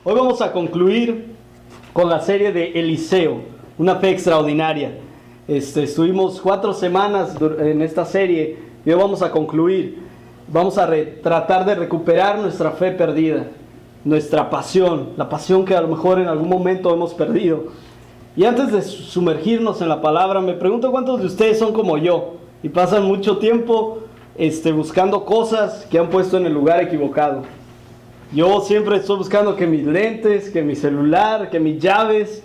Hoy vamos a concluir con la serie de Eliseo, una fe extraordinaria. Estuvimos 4 semanas en esta serie y hoy vamos a concluir. Vamos a tratar de recuperar nuestra fe perdida, nuestra pasión, la pasión que a lo mejor en algún momento hemos perdido. Y antes de sumergirnos en la palabra, me pregunto cuántos de ustedes son como yo y pasan mucho tiempo buscando cosas que han puesto en el lugar equivocado. Yo siempre estoy buscando que mis lentes, que mi celular, que mis llaves,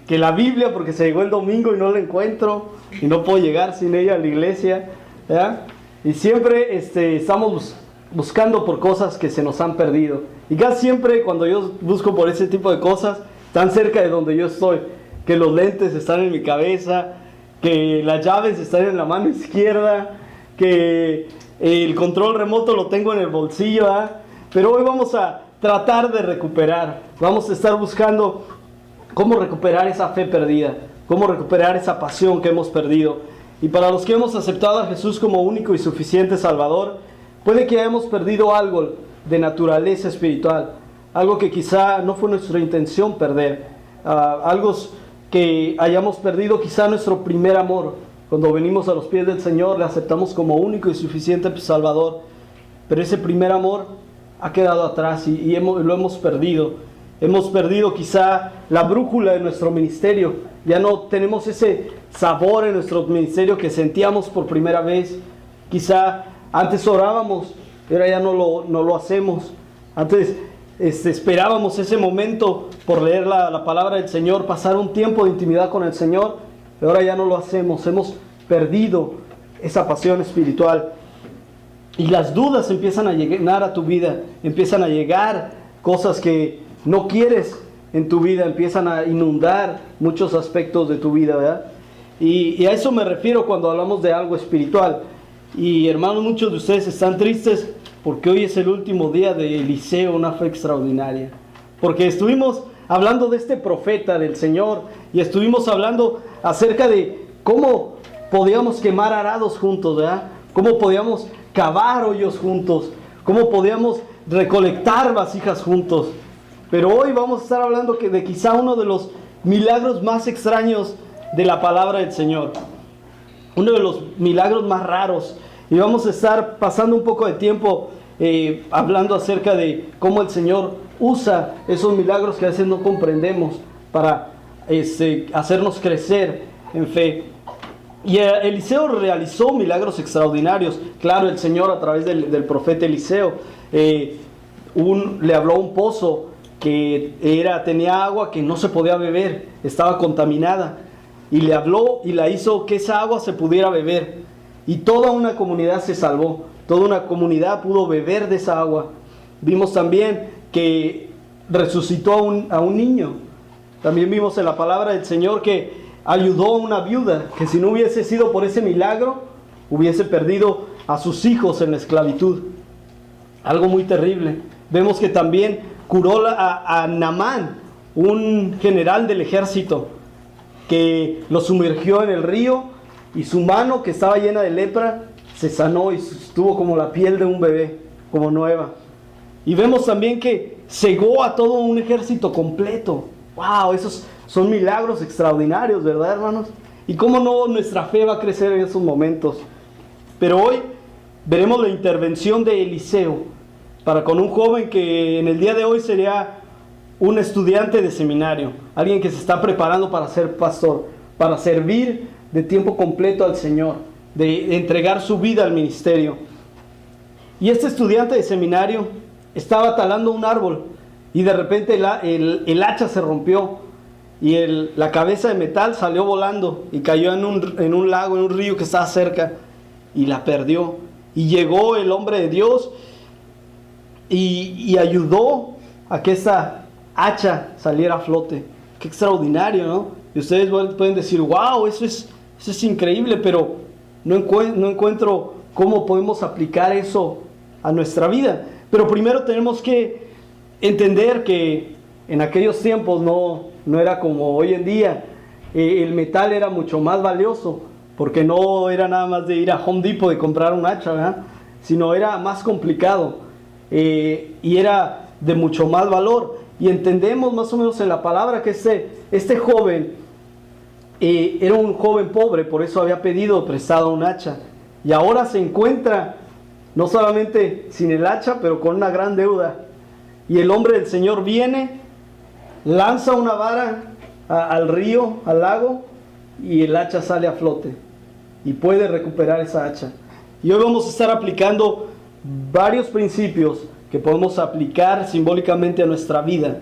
que la Biblia, porque se llegó el domingo y no la encuentro y no puedo llegar sin ella a la iglesia, ¿verdad? Y siempre estamos buscando por cosas que se nos han perdido. Y casi siempre cuando yo busco por ese tipo de cosas, están cerca de donde yo estoy. Que los lentes están en mi cabeza, que las llaves están en la mano izquierda, que el control remoto lo tengo en el bolsillo, ¿verdad? Pero hoy vamos a tratar de recuperar. Vamos a estar buscando cómo recuperar esa fe perdida, cómo recuperar esa pasión que hemos perdido. Y para los que hemos aceptado a Jesús como único y suficiente Salvador, puede que hayamos perdido algo de naturaleza espiritual, algo que quizá no fue nuestra intención perder, algo que hayamos perdido, quizá nuestro primer amor. Cuando venimos a los pies del Señor, le aceptamos como único y suficiente Salvador, pero ese primer amor ha quedado atrás y lo hemos perdido. Hemos perdido quizá la brújula de nuestro ministerio. Ya no tenemos ese sabor en nuestro ministerio que sentíamos por primera vez. Quizá antes orábamos, ahora ya no lo hacemos. Antes esperábamos ese momento por leer la palabra del Señor, pasar un tiempo de intimidad con el Señor, pero ahora ya no lo hacemos. Hemos perdido esa pasión espiritual. Y las dudas empiezan a llegar a tu vida, empiezan a llegar cosas que no quieres en tu vida, empiezan a inundar muchos aspectos de tu vida, ¿verdad? Y a eso me refiero cuando hablamos de algo espiritual. Y hermanos, muchos de ustedes están tristes porque hoy es el último día de Eliseo, una fe extraordinaria. Porque estuvimos hablando de este profeta del Señor y estuvimos hablando acerca de cómo podíamos quemar arados juntos, ¿verdad? Cómo podíamos cavar hoyos juntos, cómo podíamos recolectar vasijas juntos. Pero hoy vamos a estar hablando de quizá uno de los milagros más extraños de la palabra del Señor, uno de los milagros más raros, y vamos a estar pasando un poco de tiempo hablando acerca de cómo el Señor usa esos milagros que a veces no comprendemos para hacernos crecer en fe. Y Eliseo realizó milagros extraordinarios. Claro, el Señor a través del profeta Eliseo le habló a un pozo que tenía agua que no se podía beber, estaba contaminada, y le habló y la hizo que esa agua se pudiera beber, y toda una comunidad se salvó, toda una comunidad pudo beber de esa agua. Vimos también que resucitó a un niño. También vimos en la palabra del Señor que ayudó a una viuda, que si no hubiese sido por ese milagro, hubiese perdido a sus hijos en la esclavitud. Algo muy terrible. Vemos que también curó a Naamán, un general del ejército, que lo sumergió en el río y su mano, que estaba llena de lepra, se sanó y estuvo como la piel de un bebé, como nueva. Y vemos también que cegó a todo un ejército completo. ¡Wow! Esos son milagros extraordinarios, ¿verdad, hermanos? Y cómo no nuestra fe va a crecer en esos momentos. Pero hoy veremos la intervención de Eliseo para con un joven que en el día de hoy sería un estudiante de seminario, alguien que se está preparando para ser pastor, para servir de tiempo completo al Señor, de entregar su vida al ministerio. Y este estudiante de seminario estaba talando un árbol y de repente el hacha se rompió y la cabeza de metal salió volando y cayó en un lago, en un río que estaba cerca, y la perdió. Y llegó el hombre de Dios y ayudó a que esa hacha saliera a flote. Qué extraordinario, ¿no? Y ustedes pueden decir, wow, eso es increíble, pero no encuentro cómo podemos aplicar eso a nuestra vida. Pero primero tenemos que entender que en aquellos tiempos no era como hoy en día. El metal era mucho más valioso, porque no era nada más de ir a Home Depot y comprar un hacha, ¿verdad? Sino era más complicado y era de mucho más valor. Y entendemos más o menos en la palabra que este joven era un joven pobre, por eso había pedido prestado un hacha. Y ahora se encuentra no solamente sin el hacha, pero con una gran deuda. Y el hombre del Señor viene, lanza una vara al río, al lago, y el hacha sale a flote. Y puede recuperar esa hacha. Y hoy vamos a estar aplicando varios principios que podemos aplicar simbólicamente a nuestra vida.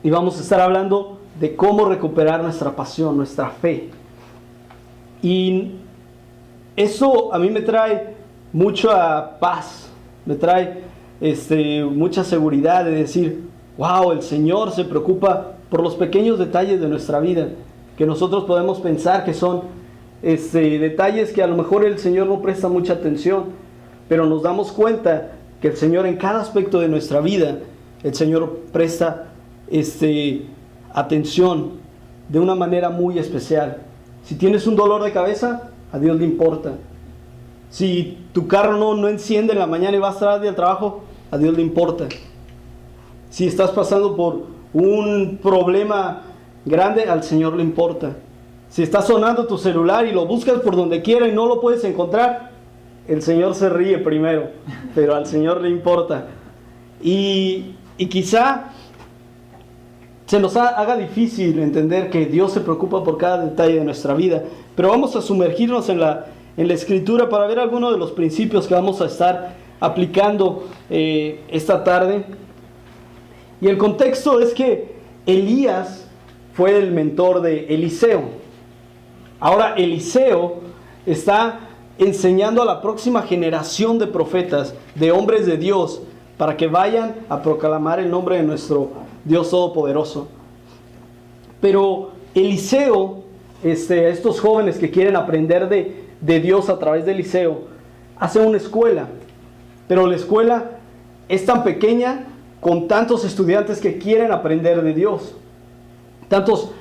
Y vamos a estar hablando de cómo recuperar nuestra pasión, nuestra fe. Y eso a mí me trae mucha paz, me trae mucha seguridad de decir, wow, el Señor se preocupa por los pequeños detalles de nuestra vida, que nosotros podemos pensar que son detalles que a lo mejor el Señor no presta mucha atención, pero nos damos cuenta que el Señor en cada aspecto de nuestra vida, el Señor presta atención de una manera muy especial. Si tienes un dolor de cabeza, a Dios le importa. Si tu carro no enciende en la mañana y vas tarde al trabajo, a Dios le importa. Si estás pasando por un problema grande, al Señor le importa. Si está sonando tu celular y lo buscas por donde quiera y no lo puedes encontrar, el Señor se ríe primero, pero al Señor le importa. Y quizá se nos haga difícil entender que Dios se preocupa por cada detalle de nuestra vida, pero vamos a sumergirnos en la Escritura para ver algunos de los principios que vamos a estar aplicando esta tarde. Y el contexto es que Elías fue el mentor de Eliseo. Ahora Eliseo está enseñando a la próxima generación de profetas, de hombres de Dios, para que vayan a proclamar el nombre de nuestro Dios Todopoderoso. Pero Eliseo, estos jóvenes que quieren aprender de Dios a través de Eliseo, hace una escuela. Pero la escuela es tan pequeña, con tantos estudiantes que quieren aprender de Dios. Tantos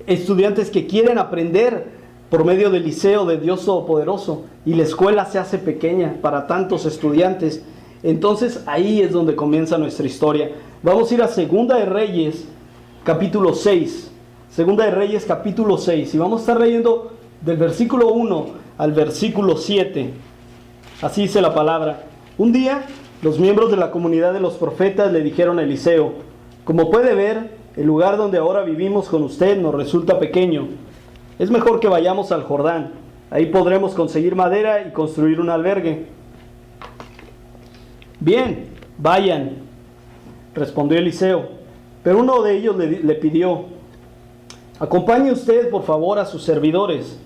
estudiantes que quieren aprender por medio de Eliseo, de Dios Todopoderoso. Y la escuela se hace pequeña para tantos estudiantes. Entonces ahí es donde comienza nuestra historia. Vamos a ir a Segunda de Reyes, capítulo 6. Segunda de Reyes, capítulo 6. Y vamos a estar leyendo del versículo 1 al versículo 7. Así dice la palabra. Un día, los miembros de la comunidad de los profetas le dijeron a Eliseo: como puede ver, el lugar donde ahora vivimos con usted nos resulta pequeño. Es mejor que vayamos al Jordán. Ahí podremos conseguir madera y construir un albergue. Bien, vayan, respondió Eliseo. Pero uno de ellos le pidió: acompañe usted por favor a sus servidores.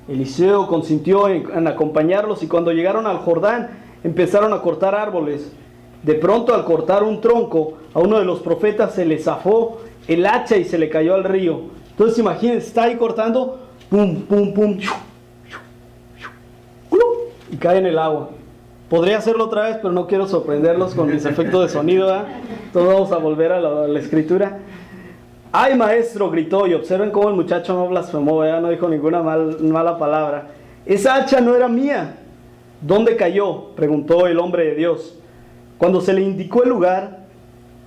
Eliseo consintió en acompañarlos, y cuando llegaron al Jordán empezaron a cortar árboles. De pronto, al cortar un tronco, a uno de los profetas se le zafó el hacha y se le cayó al río. Entonces imagínense, está ahí cortando, pum, pum, pum, y cae en el agua. Podría hacerlo otra vez, pero no quiero sorprenderlos con mis efectos de sonido, ¿verdad? Entonces vamos a volver a la escritura. ¡Ay, maestro!, gritó, y observen cómo el muchacho no blasfemó, ¿verdad? No dijo ninguna mala palabra. Esa hacha no era mía. ¿Dónde cayó?, preguntó el hombre de Dios. Cuando se le indicó el lugar,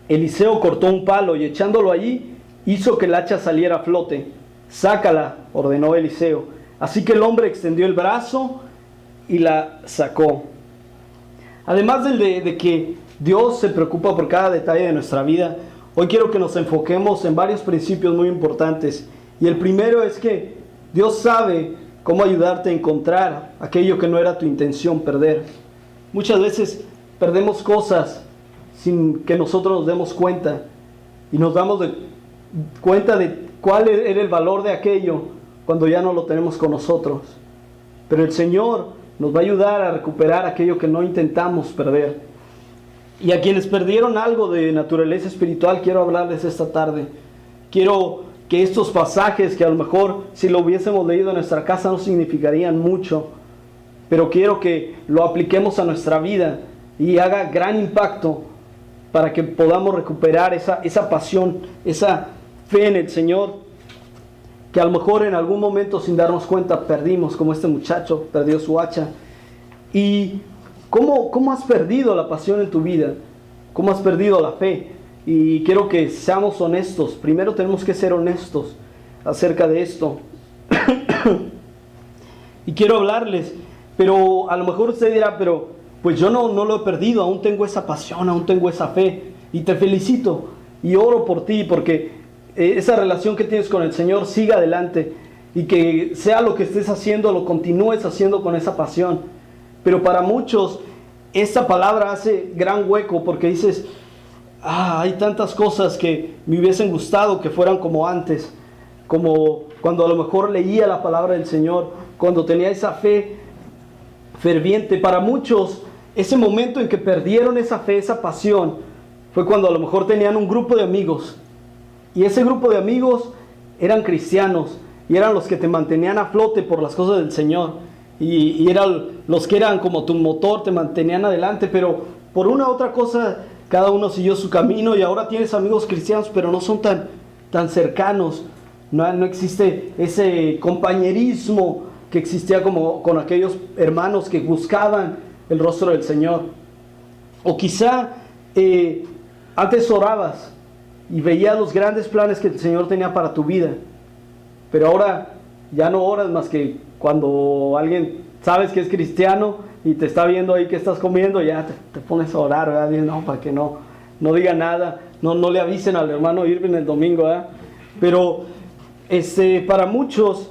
Eliseo cortó un palo y echándolo allí, hizo que el hacha saliera a flote. Sácala, ordenó Eliseo. Así que el hombre extendió el brazo y la sacó. Además de que Dios se preocupa por cada detalle de nuestra vida, hoy quiero que nos enfoquemos en varios principios muy importantes. Y el primero es que Dios sabe cómo ayudarte a encontrar aquello que no era tu intención perder. Muchas veces perdemos cosas sin que nosotros nos demos cuenta. Y nos damos cuenta de cuál era el valor de aquello cuando ya no lo tenemos con nosotros. Pero el Señor nos va a ayudar a recuperar aquello que no intentamos perder. Y a quienes perdieron algo de naturaleza espiritual, quiero hablarles esta tarde. Quiero que estos pasajes, que a lo mejor si lo hubiésemos leído en nuestra casa no significarían mucho, pero quiero que lo apliquemos a nuestra vida y haga gran impacto para que podamos recuperar esa pasión, esa fe en el Señor, que a lo mejor en algún momento sin darnos cuenta perdimos, como este muchacho perdió su hacha. ¿Y cómo has perdido la pasión en tu vida? ¿Cómo has perdido la fe? y quiero que seamos honestos. Primero tenemos que ser honestos acerca de esto. Y quiero hablarles, pero a lo mejor usted dirá, pero pues yo no lo he perdido, aún tengo esa pasión, aún tengo esa fe, y te felicito y oro por ti, porque esa relación que tienes con el Señor siga adelante, y que sea lo que estés haciendo, lo continúes haciendo con esa pasión. Pero para muchos esta palabra hace gran hueco, porque dices, hay tantas cosas que me hubiesen gustado que fueran como antes, como cuando a lo mejor leía la palabra del Señor, cuando tenía esa fe ferviente. Para muchos, ese momento en que perdieron esa fe, esa pasión, fue cuando a lo mejor tenían un grupo de amigos, y ese grupo de amigos eran cristianos, y eran los que te mantenían a flote por las cosas del Señor, y eran los que eran como tu motor, te mantenían adelante, pero por una u otra cosa, cada uno siguió su camino, y ahora tienes amigos cristianos, pero no son tan cercanos. No existe ese compañerismo que existía como con aquellos hermanos que buscaban el rostro del Señor. O quizá antes orabas y veías los grandes planes que el Señor tenía para tu vida, pero ahora ya no oras más que cuando alguien sabes que es cristiano y te está viendo ahí que estás comiendo, ya te pones a orar, ¿verdad? Dices, no, para que no diga nada, no le avisen al hermano Irving el domingo, ¿verdad? Pero para muchos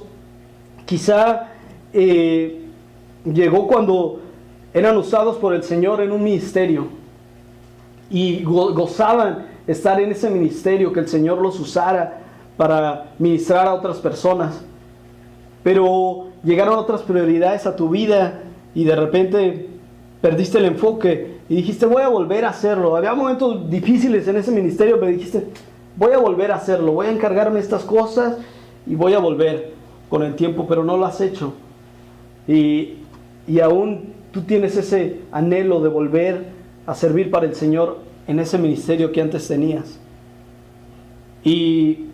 quizá llegó cuando eran usados por el Señor en un ministerio y gozaban estar en ese ministerio, que el Señor los usara para ministrar a otras personas, pero llegaron otras prioridades a tu vida y de repente perdiste el enfoque y dijiste, voy a volver a hacerlo. Había momentos difíciles en ese ministerio, pero dijiste, voy a volver a hacerlo, voy a encargarme de estas cosas y voy a volver con el tiempo, pero no lo has hecho. Y aún tú tienes ese anhelo de volver a servir para el Señor en ese ministerio que antes tenías. Y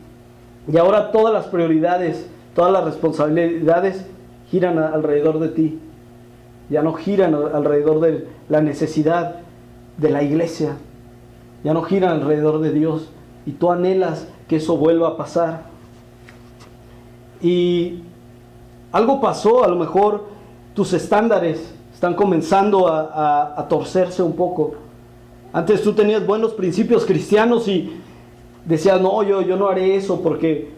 ahora todas las prioridades, todas las responsabilidades giran alrededor de ti. Ya no giran alrededor de la necesidad de la iglesia. Ya no giran alrededor de Dios. Y tú anhelas que eso vuelva a pasar. Y algo pasó, a lo mejor tus estándares están comenzando a torcerse un poco. Antes tú tenías buenos principios cristianos y decías, no, yo no haré eso porque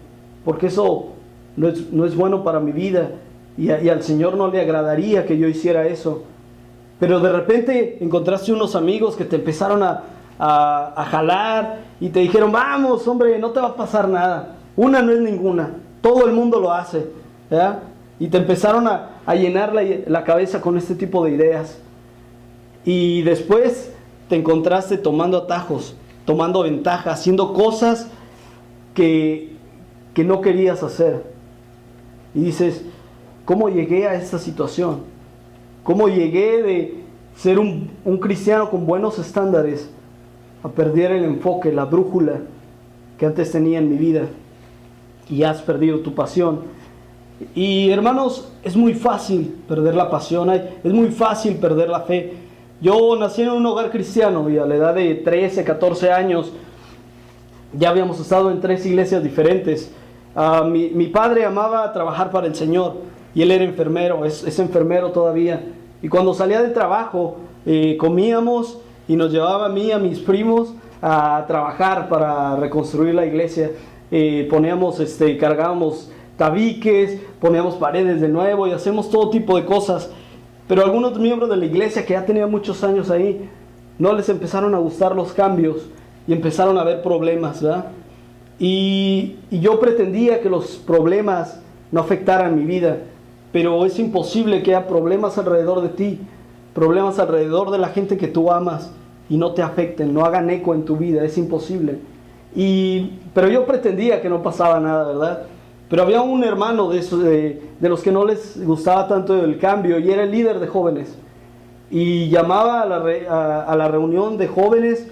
eso no es bueno para mi vida, y al Señor no le agradaría que yo hiciera eso. Pero de repente encontraste unos amigos que te empezaron a jalar y te dijeron, vamos, hombre, no te va a pasar nada. Una no es ninguna, todo el mundo lo hace, ¿verdad? Y te empezaron a llenar la cabeza con este tipo de ideas. Y después te encontraste tomando atajos, tomando ventaja, haciendo cosas que no querías hacer. Y dices, ¿cómo llegué a esta situación? ¿Cómo llegué de ser un cristiano con buenos estándares a perder el enfoque, la brújula que antes tenía en mi vida? Y has perdido tu pasión. Y hermanos, es muy fácil perder la pasión, es muy fácil perder la fe. Yo nací en un hogar cristiano y a la edad de 13, 14 años ya habíamos estado en 3 iglesias diferentes. Mi padre amaba trabajar para el Señor y él era enfermero, es enfermero todavía. Y cuando salía del trabajo comíamos y nos llevaba a mí y a mis primos a trabajar para reconstruir la iglesia. Cargábamos tabiques, poníamos paredes de nuevo y hacemos todo tipo de cosas. Pero algunos miembros de la iglesia que ya tenían muchos años ahí, no les empezaron a gustar los cambios y empezaron a haber problemas, ¿verdad? Y yo pretendía que los problemas no afectaran mi vida, pero es imposible que haya problemas alrededor de ti, problemas alrededor de la gente que tú amas y no te afecten, no hagan eco en tu vida, es imposible. Pero yo pretendía que no pasaba nada, ¿verdad? Pero había un hermano de los que no les gustaba tanto el cambio y era el líder de jóvenes. Y llamaba a la reunión de jóvenes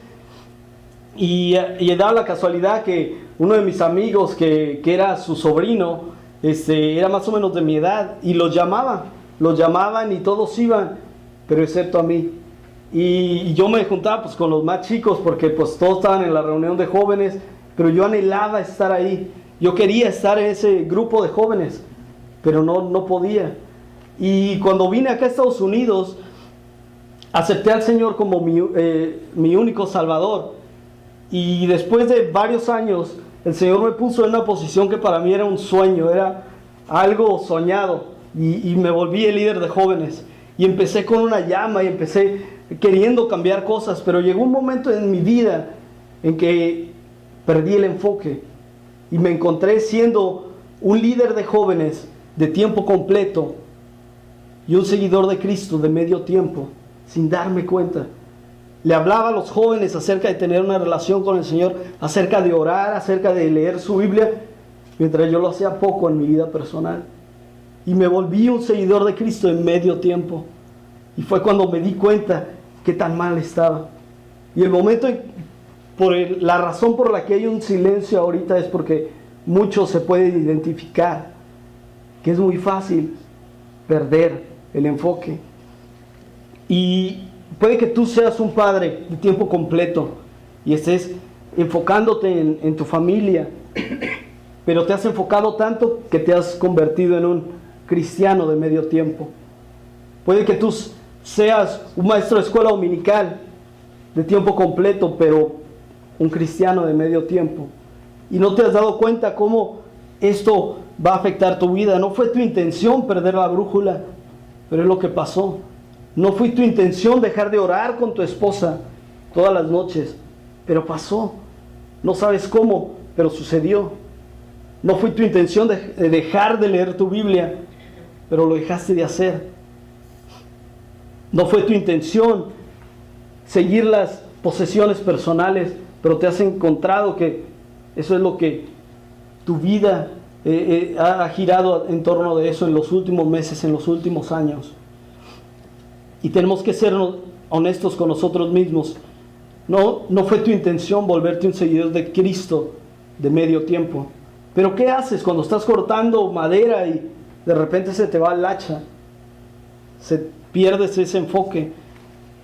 y daba la casualidad que uno de mis amigos, que era su sobrino, era más o menos de mi edad, y los llamaban y todos iban, pero excepto a mí. Y yo me juntaba pues con los más chicos porque pues todos estaban en la reunión de jóvenes, pero yo anhelaba estar ahí. Yo quería estar en ese grupo de jóvenes, pero no podía. Y cuando vine acá a Estados Unidos, acepté al Señor como mi único Salvador. Y después de varios años, el Señor me puso en una posición que para mí era un sueño, era algo soñado. Y me volví el líder de jóvenes. Y empecé con una llama y empecé queriendo cambiar cosas. Pero llegó un momento en mi vida en que perdí el enfoque. Y me encontré siendo un líder de jóvenes de tiempo completo y un seguidor de Cristo de medio tiempo, sin darme cuenta. Le hablaba a los jóvenes acerca de tener una relación con el Señor, acerca de orar, acerca de leer su Biblia, mientras yo lo hacía poco en mi vida personal. Y me volví un seguidor de Cristo en medio tiempo. Y fue cuando me di cuenta qué tan mal estaba. Y el momento, la razón por la que hay un silencio ahorita es porque muchos se pueden identificar, que es muy fácil perder el enfoque. Y puede que tú seas un padre de tiempo completo y estés enfocándote en tu familia, pero te has enfocado tanto que te has convertido en un cristiano de medio tiempo. Puede que tú seas un maestro de escuela dominical de tiempo completo, pero un cristiano de medio tiempo. Y no te has dado cuenta cómo esto va a afectar tu vida. No fue tu intención perder la brújula, pero es lo que pasó. No fue tu intención dejar de orar con tu esposa todas las noches, pero pasó. No sabes cómo, pero sucedió. No fue tu intención de dejar de leer tu Biblia, pero lo dejaste de hacer. No fue tu intención seguir las posesiones personales, pero te has encontrado que eso es lo que tu vida ha girado en torno de eso en los últimos meses, en los últimos años. Y tenemos que ser honestos con nosotros mismos. No fue tu intención volverte un seguidor de Cristo de medio tiempo. Pero ¿qué haces cuando estás cortando madera y de repente se te va el hacha? Pierdes ese enfoque.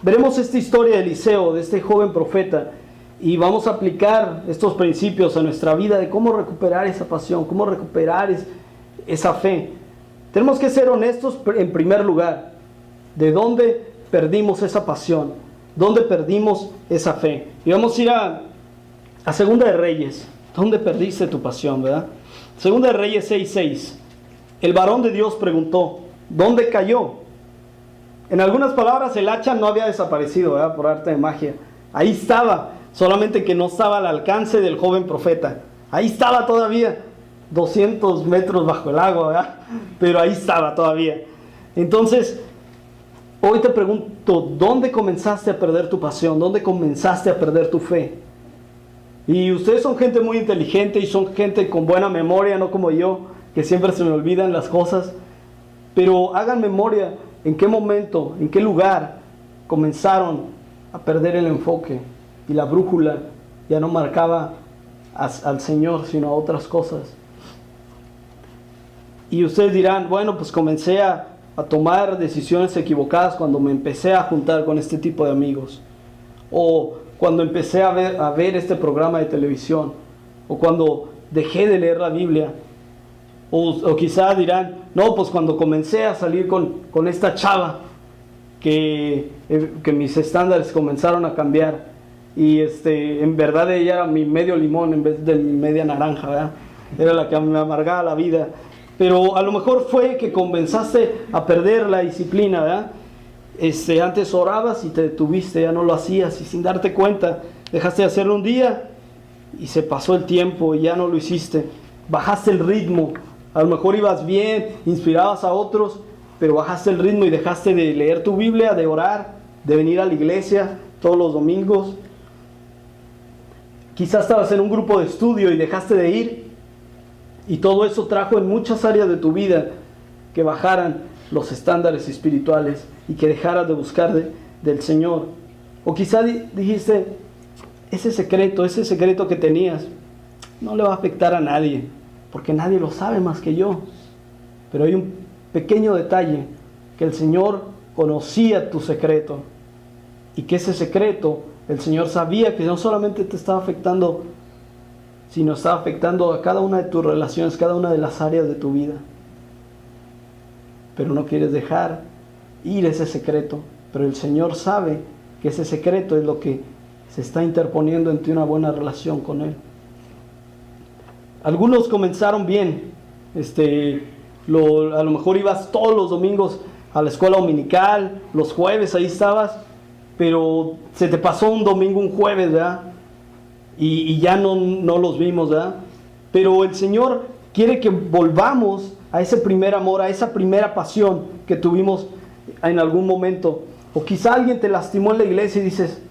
Veremos esta historia de Eliseo, de este joven profeta, y vamos a aplicar estos principios a nuestra vida de cómo recuperar esa pasión, cómo recuperar esa fe. Tenemos que ser honestos en primer lugar. ¿De dónde perdimos esa pasión? ¿Dónde perdimos esa fe? Y vamos a ir a Segunda de Reyes. ¿Dónde perdiste tu pasión, verdad? Segunda de Reyes 6:6. El varón de Dios preguntó, ¿dónde cayó? En algunas palabras, el hacha no había desaparecido, ¿verdad? Por arte de magia. Ahí estaba, solamente que no estaba al alcance del joven profeta. Ahí estaba todavía, 200 metros bajo el agua, ¿verdad? Pero ahí estaba todavía. Entonces, hoy te pregunto, ¿dónde comenzaste a perder tu pasión? ¿Dónde comenzaste a perder tu fe? Y ustedes son gente muy inteligente y son gente con buena memoria, no como yo, que siempre se me olvidan las cosas. Pero hagan memoria en qué momento, en qué lugar comenzaron a perder el enfoque y la brújula ya no marcaba al Señor, sino a otras cosas. Y ustedes dirán, bueno, pues comencé a tomar decisiones equivocadas cuando me empecé a juntar con este tipo de amigos, o cuando empecé a ver este programa de televisión, o cuando dejé de leer la Biblia, o quizá dirán, no, pues cuando comencé a salir con esta chava, que mis estándares comenzaron a cambiar, y en verdad ella era mi medio limón en vez de mi media naranja, ¿verdad? Era la que me amargaba la vida. Pero a lo mejor fue que comenzaste a perder la disciplina, ¿verdad? Antes orabas y te detuviste, ya no lo hacías, y sin darte cuenta dejaste de hacerlo un día y se pasó el tiempo y ya no lo hiciste. Bajaste el ritmo. A lo mejor ibas bien, inspirabas a otros, pero bajaste el ritmo y dejaste de leer tu Biblia, de orar, de venir a la iglesia todos los domingos. Quizás estabas en un grupo de estudio y dejaste de ir, y todo eso trajo en muchas áreas de tu vida que bajaran los estándares espirituales y que dejaras de buscar del Señor. O quizá dijiste, ese secreto que tenías no le va a afectar a nadie, porque nadie lo sabe más que yo. Pero hay un pequeño detalle, que el Señor conocía tu secreto y que ese secreto, el Señor sabía que no solamente te estaba afectando, sino estaba afectando a cada una de tus relaciones, cada una de las áreas de tu vida. Pero no quieres dejar ir ese secreto. Pero el Señor sabe que ese secreto es lo que se está interponiendo entre una buena relación con Él. Algunos comenzaron bien. A lo mejor ibas todos los domingos a la escuela dominical, los jueves ahí estabas, pero se te pasó un domingo, un jueves, ¿verdad? Y ya no los vimos, ¿verdad? Pero el Señor quiere que volvamos a ese primer amor, a esa primera pasión que tuvimos en algún momento. O quizá alguien te lastimó en la iglesia y dices,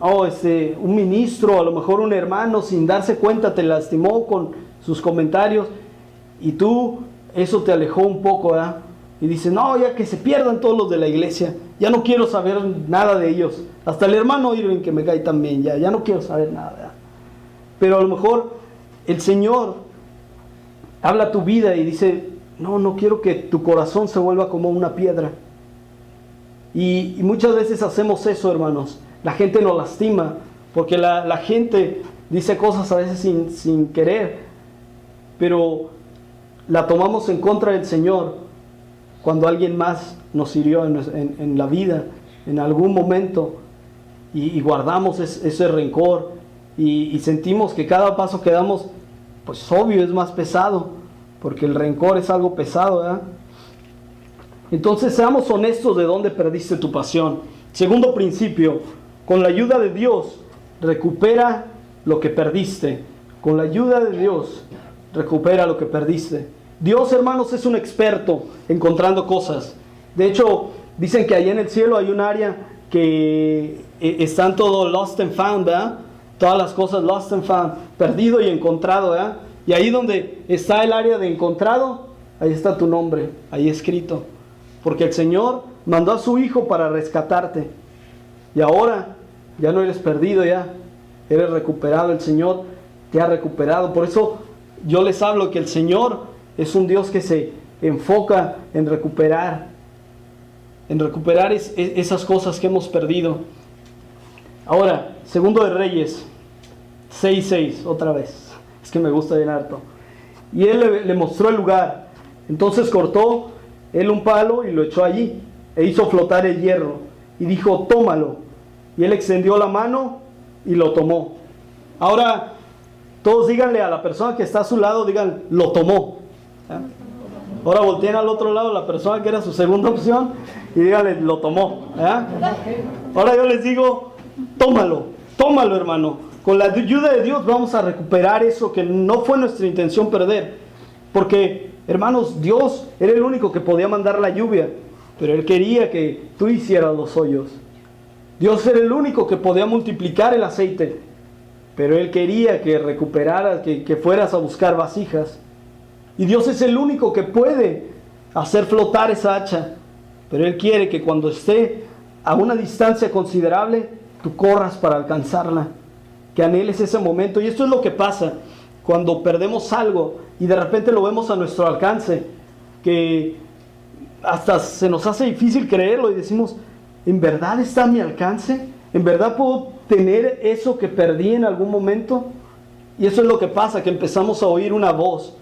un ministro, a lo mejor un hermano, sin darse cuenta te lastimó con sus comentarios, y tú, eso te alejó un poco, ¿verdad? Y dices, no, ya que se pierdan todos los de la iglesia, ya no quiero saber nada de ellos, hasta el hermano Irving que me cae también, ya no quiero saber nada, ¿verdad? Pero a lo mejor el Señor habla a tu vida y dice, no quiero que tu corazón se vuelva como una piedra. Y muchas veces hacemos eso, hermanos. La gente nos lastima, porque la gente dice cosas a veces sin querer, pero la tomamos en contra del Señor cuando alguien más nos hirió en la vida, en algún momento, y guardamos ese rencor, y sentimos que cada paso que damos, pues obvio, es más pesado, porque el rencor es algo pesado, ¿verdad? Entonces seamos honestos de dónde perdiste tu pasión. Segundo principio, con la ayuda de Dios, recupera lo que perdiste. Con la ayuda de Dios, recupera lo que perdiste. Dios, hermanos, es un experto encontrando cosas. De hecho, dicen que allá en el cielo hay un área que están todo lost and found, ¿verdad? Todas las cosas lost and found, perdido y encontrado, ¿verdad? Y ahí donde está el área de encontrado, ahí está tu nombre, ahí escrito. Porque el Señor mandó a su Hijo para rescatarte. Y ahora ya no eres perdido, ya eres recuperado. El Señor te ha recuperado. Por eso yo les hablo que el Señor es un Dios que se enfoca en recuperar esas cosas que hemos perdido. Ahora, Segundo de Reyes 6:6, otra vez. Es que me gusta bien harto. Y él le mostró el lugar. Entonces cortó él un palo y lo echó allí, e hizo flotar el hierro, y dijo, tómalo. Y él extendió la mano y lo tomó. Ahora, todos díganle a la persona que está a su lado, digan, lo tomó. ¿Ya? Ahora volteen al otro lado, la persona que era su segunda opción, y díganle, lo tomó. ¿Ya? Ahora yo les digo, tómalo, hermano. Con la ayuda de Dios vamos a recuperar eso que no fue nuestra intención perder. Porque, hermanos, Dios era el único que podía mandar la lluvia, pero Él quería que tú hicieras los hoyos. Dios era el único que podía multiplicar el aceite, pero Él quería que recuperaras, que fueras a buscar vasijas. Y Dios es el único que puede hacer flotar esa hacha, pero Él quiere que cuando esté a una distancia considerable, tú corras para alcanzarla, que anheles ese momento. Y esto es lo que pasa cuando perdemos algo y de repente lo vemos a nuestro alcance, que hasta se nos hace difícil creerlo y decimos, ¿en verdad está a mi alcance? ¿En verdad puedo tener eso que perdí en algún momento? Y eso es lo que pasa, que empezamos a oír una voz.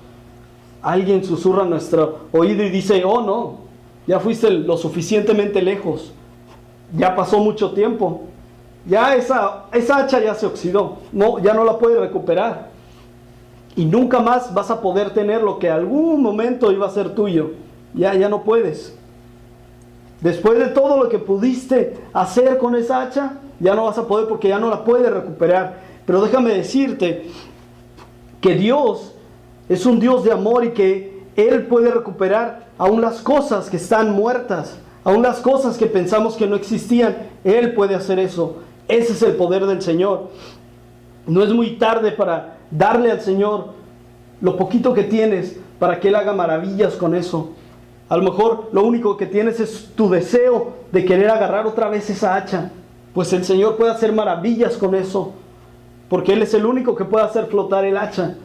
Alguien susurra a nuestro oído y dice, oh no, ya fuiste lo suficientemente lejos, ya pasó mucho tiempo, ya esa hacha ya se oxidó, no, ya no la puedes recuperar. Y nunca más vas a poder tener lo que algún momento iba a ser tuyo. Ya no puedes. Después de todo lo que pudiste hacer con esa hacha, ya no vas a poder porque ya no la puedes recuperar. Pero déjame decirte que Dios es un Dios de amor y que Él puede recuperar aún las cosas que están muertas, aún las cosas que pensamos que no existían. Él puede hacer eso. Ese es el poder del Señor. No es muy tarde para darle al Señor lo poquito que tienes para que Él haga maravillas con eso. A lo mejor lo único que tienes es tu deseo de querer agarrar otra vez esa hacha. Pues el Señor puede hacer maravillas con eso, porque Él es el único que puede hacer flotar el hacha.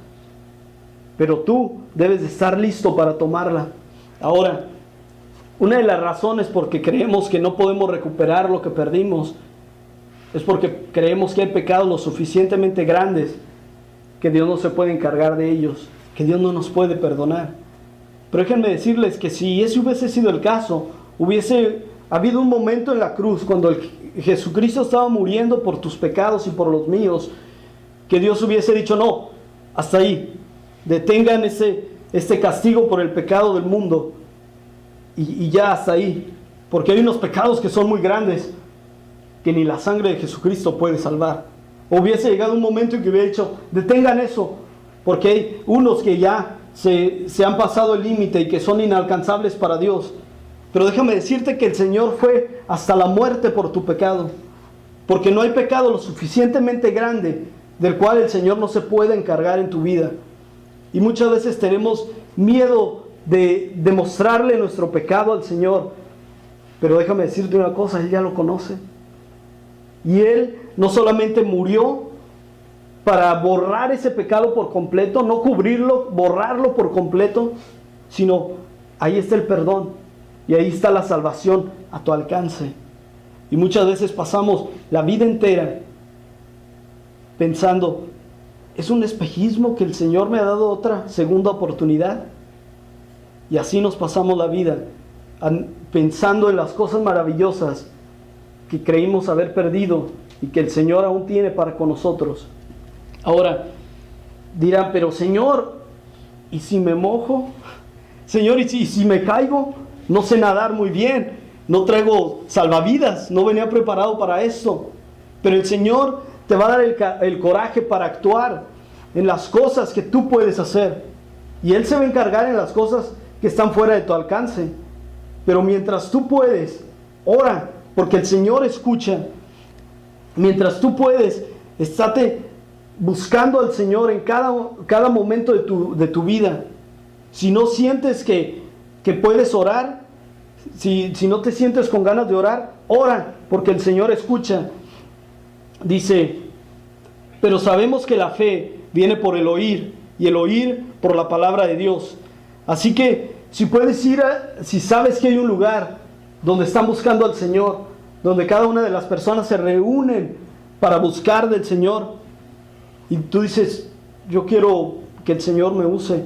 Pero tú debes de estar listo para tomarla. Ahora, una de las razones por que creemos que no podemos recuperar lo que perdimos es porque creemos que hay pecados lo suficientemente grandes que Dios no se puede encargar de ellos, que Dios no nos puede perdonar. Pero déjenme decirles que si ese hubiese sido el caso, hubiese habido un momento en la cruz cuando Jesucristo estaba muriendo por tus pecados y por los míos, que Dios hubiese dicho, no, hasta ahí, detengan este castigo por el pecado del mundo, y ya hasta ahí, porque hay unos pecados que son muy grandes, que ni la sangre de Jesucristo puede salvar. Hubiese llegado un momento en que hubiera dicho, detengan eso, porque hay unos que ya se han pasado el límite y que son inalcanzables para Dios. Pero déjame decirte que el Señor fue hasta la muerte por tu pecado, porque no hay pecado lo suficientemente grande del cual el Señor no se puede encargar en tu vida. Y muchas veces tenemos miedo de mostrarle nuestro pecado al Señor, pero déjame decirte una cosa, Él ya lo conoce. Y Él no solamente murió para borrar ese pecado por completo, no cubrirlo, borrarlo por completo, sino ahí está el perdón y ahí está la salvación a tu alcance. Y muchas veces pasamos la vida entera pensando, ¿es un espejismo que el Señor me ha dado otra segunda oportunidad? Y así nos pasamos la vida pensando en las cosas maravillosas que creímos haber perdido y que el Señor aún tiene para con nosotros. Ahora dirán, pero Señor, ¿y si me mojo? Señor, ¿y si me caigo? No sé nadar muy bien, no traigo salvavidas, no venía preparado para esto. Pero el Señor te va a dar el coraje para actuar en las cosas que tú puedes hacer. Y Él se va a encargar en las cosas que están fuera de tu alcance. Pero mientras tú puedes, ora, porque el Señor escucha. Mientras tú puedes, estate buscando al Señor en cada momento de tu vida. Si no sientes que puedes orar, si no te sientes con ganas de orar, ora, porque el Señor escucha. Dice, pero sabemos que la fe viene por el oír, y el oír por la palabra de Dios. Así que si puedes ir, si sabes que hay un lugar donde están buscando al Señor, donde cada una de las personas se reúnen para buscar del Señor, y tú dices, yo quiero que el Señor me use,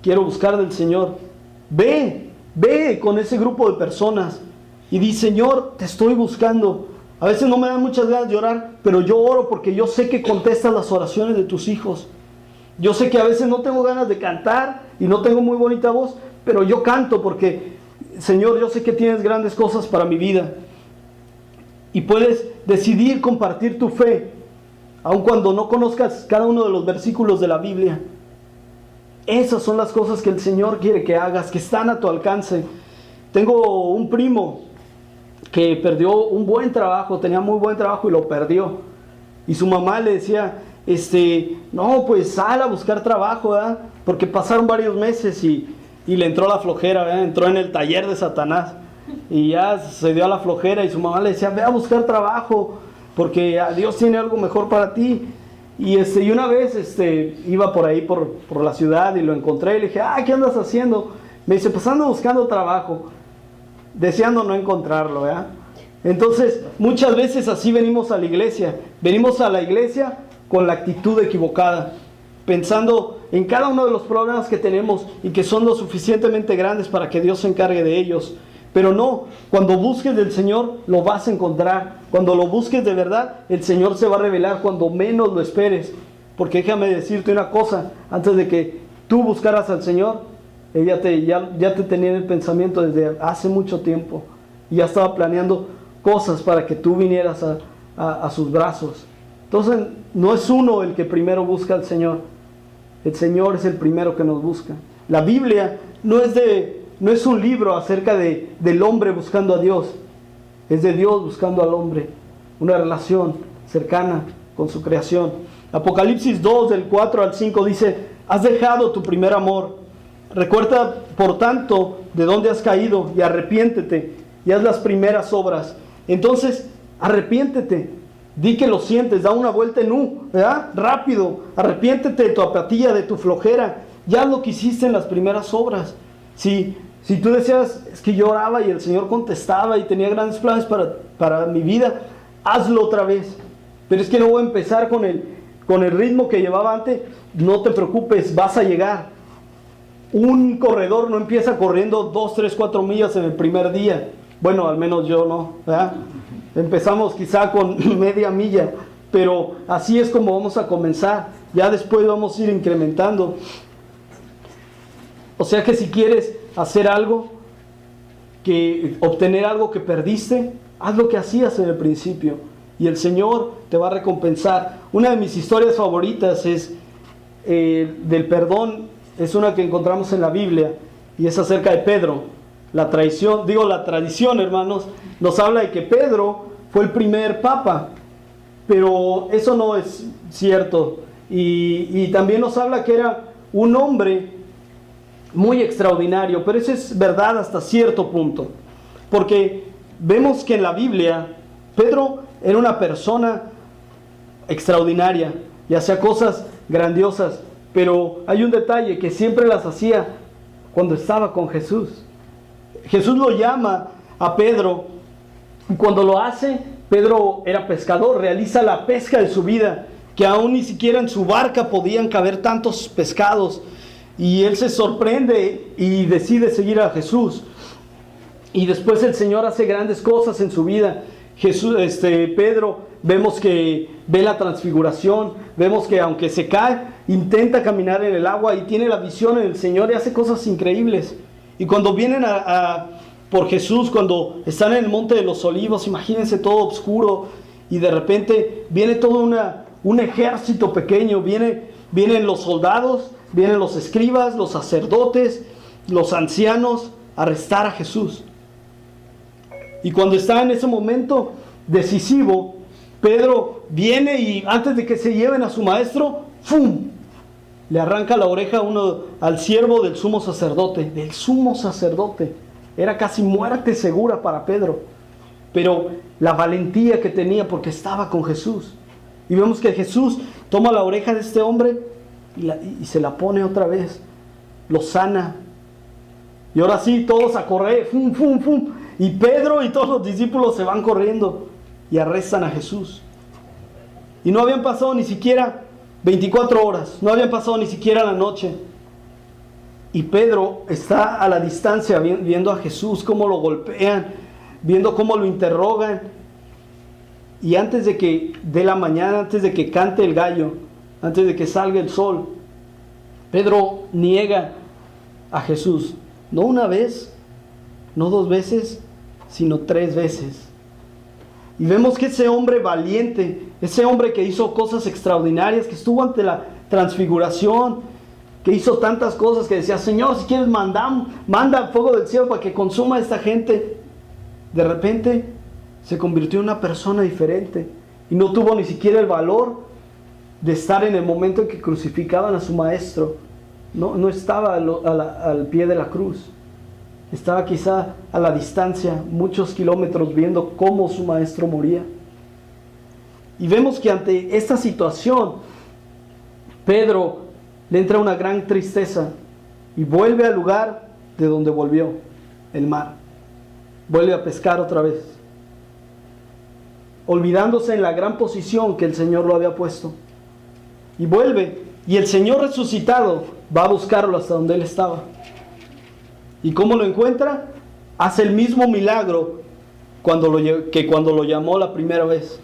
quiero buscar del Señor, ve con ese grupo de personas y di, Señor, te estoy buscando. A veces no me dan muchas ganas de orar, pero yo oro porque yo sé que contestas las oraciones de tus hijos. Yo sé que a veces no tengo ganas de cantar y no tengo muy bonita voz, pero yo canto porque, Señor, yo sé que tienes grandes cosas para mi vida. Y puedes decidir compartir tu fe, aun cuando no conozcas cada uno de los versículos de la Biblia. Esas son las cosas que el Señor quiere que hagas, que están a tu alcance. Tengo un primo que perdió un buen trabajo, tenía muy buen trabajo y lo perdió. Y su mamá le decía, no, pues sal a buscar trabajo, ¿verdad? Porque pasaron varios meses y le entró la flojera, ¿verdad? Entró en el taller de Satanás y ya se dio a la flojera y su mamá le decía, ve a buscar trabajo porque Dios tiene algo mejor para ti. Y una vez iba por ahí por la ciudad y lo encontré y le dije, ¿qué andas haciendo? Me dice, pues ando buscando trabajo, deseando no encontrarlo, ¿verdad? Entonces muchas veces así venimos a la iglesia con la actitud equivocada, pensando en cada uno de los problemas que tenemos y que son lo suficientemente grandes para que Dios se encargue de ellos. Pero no, cuando busques del Señor lo vas a encontrar. Cuando lo busques de verdad, el Señor se va a revelar cuando menos lo esperes. Porque déjame decirte una cosa, antes de que tú buscaras al Señor, Él ya te tenía en el pensamiento desde hace mucho tiempo. Y ya estaba planeando cosas para que tú vinieras a sus brazos. Entonces, no es uno el que primero busca al Señor. El Señor es el primero que nos busca. La Biblia no es un libro acerca del hombre buscando a Dios. Es de Dios buscando al hombre. Una relación cercana con su creación. Apocalipsis 2, del 4 al 5 dice, has dejado tu primer amor. Recuerda, por tanto, de dónde has caído y arrepiéntete y haz las primeras obras. Entonces, arrepiéntete. Di que lo sientes, da una vuelta en U, ¿verdad? Rápido, arrepiéntete de tu apatía, de tu flojera. Ya lo que hiciste en las primeras obras. Si tú decías, es que yo oraba y el Señor contestaba y tenía grandes planes para mi vida, hazlo otra vez. Pero es que no voy a empezar con el ritmo que llevaba antes. No te preocupes, vas a llegar. Un corredor no empieza corriendo 2, 3, 4 millas en el primer día. Bueno, al menos yo no, ¿verdad? Empezamos quizá con media milla, pero así es como vamos a comenzar. Ya después vamos a ir incrementando. O sea que si quieres hacer algo, obtener algo que perdiste, haz lo que hacías en el principio y el Señor te va a recompensar. Una de mis historias favoritas es del perdón, es una que encontramos en la Biblia y es acerca de Pedro. La tradición, hermanos, nos habla de que Pedro fue el primer papa, pero eso no es cierto. Y también nos habla que era un hombre muy extraordinario, pero eso es verdad hasta cierto punto, porque vemos que en la Biblia Pedro era una persona extraordinaria y hacía cosas grandiosas, pero hay un detalle, que siempre las hacía cuando estaba con Jesús. Jesús lo llama a Pedro, y cuando lo hace, Pedro era pescador, realiza la pesca de su vida, que aún ni siquiera en su barca podían caber tantos pescados, y él se sorprende y decide seguir a Jesús. Y después el Señor hace grandes cosas en su vida. Pedro, vemos que ve la transfiguración, vemos que aunque se cae, intenta caminar en el agua y tiene la visión en el Señor y hace cosas increíbles. Y cuando vienen por Jesús, cuando están en el Monte de los Olivos, imagínense todo oscuro y de repente viene todo un ejército pequeño, vienen los soldados, vienen los escribas, los sacerdotes, los ancianos a arrestar a Jesús. Y cuando está en ese momento decisivo, Pedro viene y antes de que se lleven a su maestro, ¡fum!, le arranca la oreja al siervo del sumo sacerdote. Era casi muerte segura para Pedro, pero la valentía que tenía porque estaba con Jesús. Y vemos que Jesús toma la oreja de este hombre y se la pone otra vez, lo sana. Y ahora sí, todos a correr, ¡fum, fum, fum! Y Pedro y todos los discípulos se van corriendo y arrestan a Jesús. Y no habían pasado ni siquiera 24 horas, no habían pasado ni siquiera la noche. Y Pedro está a la distancia viendo a Jesús, cómo lo golpean, viendo cómo lo interrogan. Y antes de que dé la mañana, antes de que cante el gallo, antes de que salga el sol, Pedro niega a Jesús. No una vez, no 2 veces, sino 3 veces. Y vemos que ese hombre valiente, ese hombre que hizo cosas extraordinarias, que estuvo ante la transfiguración, que hizo tantas cosas, que decía, Señor, si quieres manda fuego del cielo para que consuma a esta gente. De repente se convirtió en una persona diferente y no tuvo ni siquiera el valor de estar en el momento en que crucificaban a su maestro. No estaba al pie de la cruz. Estaba quizá a la distancia, muchos kilómetros, viendo cómo su maestro moría. Y vemos que ante esta situación, Pedro le entra una gran tristeza y vuelve al lugar de donde volvió, el mar. Vuelve a pescar otra vez, olvidándose en la gran posición que el Señor lo había puesto. Y vuelve, y el Señor resucitado va a buscarlo hasta donde él estaba. ¿Y cómo lo encuentra? Hace el mismo milagro que cuando lo llamó la primera vez.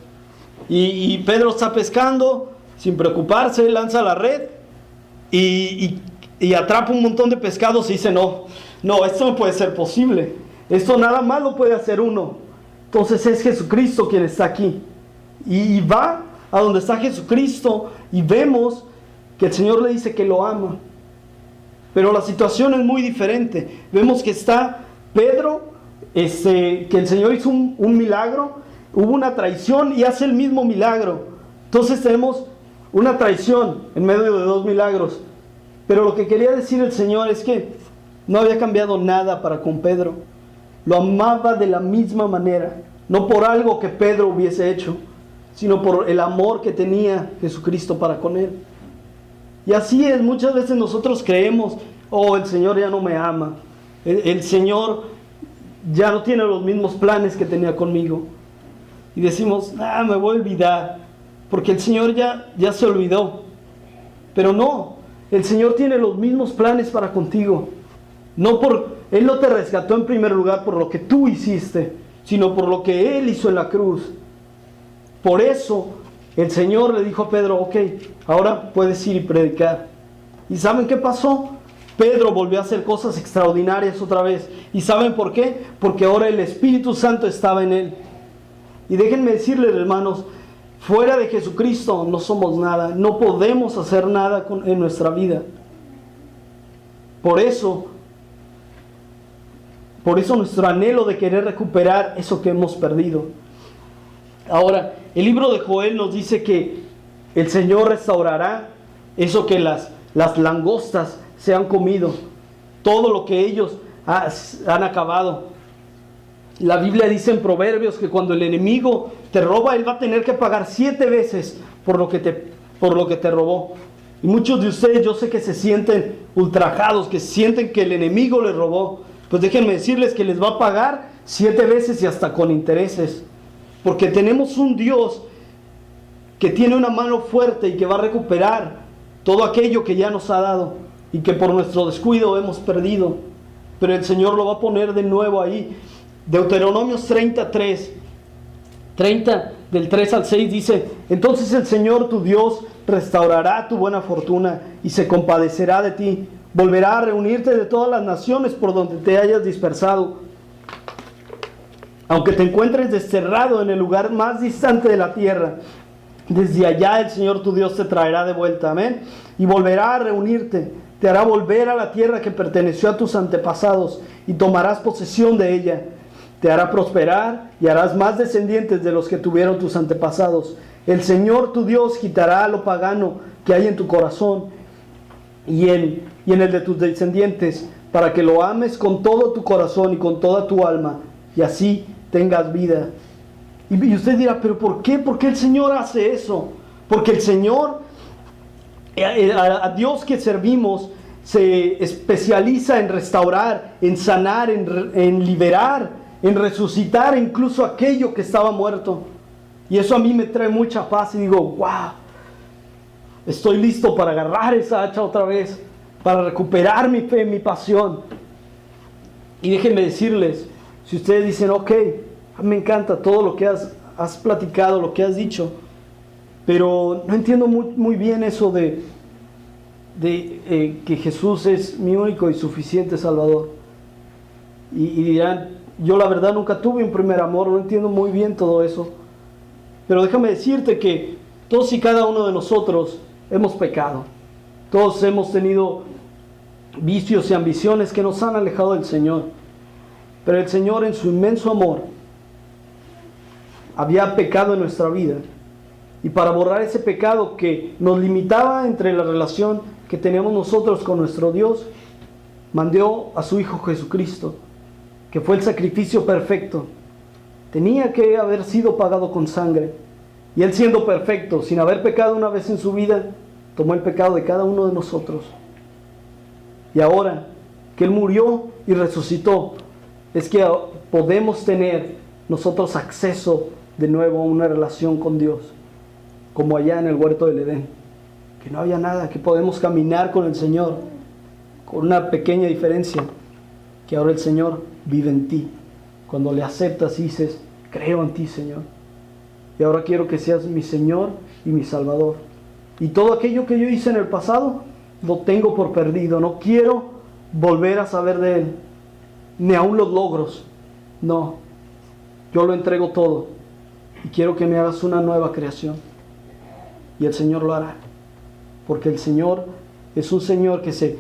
Y Pedro está pescando sin preocuparse, lanza la red y atrapa un montón de pescados y dice, no, esto no puede ser posible. Esto nada más lo puede hacer uno. Entonces es Jesucristo quien está aquí. Y va a donde está Jesucristo y vemos que el Señor le dice que lo ama. Pero la situación es muy diferente. Vemos que está Pedro, que el Señor hizo un milagro, hubo una traición y hace el mismo milagro. Entonces tenemos una traición en medio de 2 milagros. Pero lo que quería decir el Señor es que no había cambiado nada para con Pedro. Lo amaba de la misma manera, no por algo que Pedro hubiese hecho, sino por el amor que tenía Jesucristo para con él. Y así es, muchas veces nosotros creemos, el Señor ya no me ama, el Señor ya no tiene los mismos planes que tenía conmigo. y decimos, me voy a olvidar, porque el Señor ya se olvidó. Pero no, el Señor tiene los mismos planes para contigo. Él no te rescató en primer lugar por lo que tú hiciste, sino por lo que Él hizo en la cruz. Por eso el Señor le dijo a Pedro, ok, ahora puedes ir y predicar. ¿Y saben qué pasó? Pedro volvió a hacer cosas extraordinarias otra vez. ¿Y saben por qué? Porque ahora el Espíritu Santo estaba en él. Y déjenme decirles, hermanos, fuera de Jesucristo no somos nada. No podemos hacer nada en nuestra vida. Por eso nuestro anhelo de querer recuperar eso que hemos perdido. Ahora, el libro de Joel nos dice que el Señor restaurará eso que las langostas se han comido, todo lo que ellos han acabado. La Biblia dice en Proverbios que cuando el enemigo te roba, él va a tener que pagar 7 veces por lo que te robó. Y muchos de ustedes, yo sé que se sienten ultrajados, que sienten que el enemigo les robó. Pues déjenme decirles que les va a pagar 7 veces y hasta con intereses. Porque tenemos un Dios que tiene una mano fuerte y que va a recuperar todo aquello que ya nos ha dado y que por nuestro descuido hemos perdido. Pero el Señor lo va a poner de nuevo ahí. Deuteronomios 30, del 3 al 6 dice: entonces el Señor tu Dios restaurará tu buena fortuna y se compadecerá de ti. Volverá a reunirte de todas las naciones por donde te hayas dispersado. Aunque te encuentres desterrado en el lugar más distante de la tierra, desde allá el Señor tu Dios te traerá de vuelta. Amén. Y volverá a reunirte. Te hará volver a la tierra que perteneció a tus antepasados y tomarás posesión de ella. Te hará prosperar y harás más descendientes de los que tuvieron tus antepasados. El Señor tu Dios quitará lo pagano que hay en tu corazón y en el de tus descendientes, para que lo ames con todo tu corazón y con toda tu alma, y así tengas vida. Y usted dirá, ¿pero por qué? ¿Por qué el Señor hace eso? Porque el Señor, a Dios que servimos, se especializa en restaurar, en sanar, en liberar, en resucitar incluso aquello que estaba muerto. Y eso a mí me trae mucha paz y digo, wow, estoy listo para agarrar esa hacha otra vez, para recuperar mi fe, mi pasión. Y déjenme decirles, si ustedes dicen, ok, me encanta todo lo que has platicado, lo que has dicho, pero no entiendo muy bien eso de que Jesús es mi único y suficiente Salvador. Y dirán, yo la verdad nunca tuve un primer amor, no entiendo muy bien todo eso. Pero déjame decirte que todos y cada uno de nosotros hemos pecado. Todos hemos tenido vicios y ambiciones que nos han alejado del Señor. Pero el Señor, en su inmenso amor, había pecado en nuestra vida. Y para borrar ese pecado que nos limitaba entre la relación que teníamos nosotros con nuestro Dios, mandó a su Hijo Jesucristo, que fue el sacrificio perfecto. Tenía que haber sido pagado con sangre. Y Él, siendo perfecto, sin haber pecado una vez en su vida, tomó el pecado de cada uno de nosotros. Y ahora que Él murió y resucitó, es que podemos tener nosotros acceso de nuevo a una relación con Dios, como allá en el huerto del Edén, que no había nada, que podemos caminar con el Señor, con una pequeña diferencia, que ahora el Señor vive en ti. Cuando le aceptas y dices, creo en ti, Señor, y ahora quiero que seas mi Señor y mi Salvador. Y todo aquello que yo hice en el pasado, lo tengo por perdido. No quiero volver a saber de Él, ni aún los logros. No, yo lo entrego todo y quiero que me hagas una nueva creación. Y el Señor lo hará, porque el Señor es un Señor que se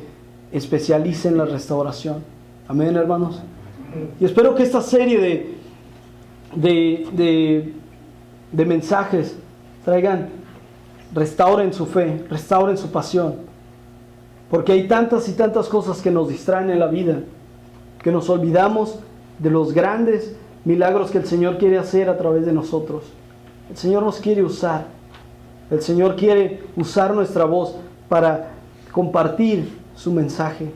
especializa en la restauración. Amén, hermanos. Y espero que esta serie de mensajes restauren su fe, restauren su pasión, porque hay tantas y tantas cosas que nos distraen en la vida, que nos olvidamos de los grandes milagros que el Señor quiere hacer a través de nosotros. El Señor nos quiere usar. El Señor quiere usar nuestra voz para compartir su mensaje.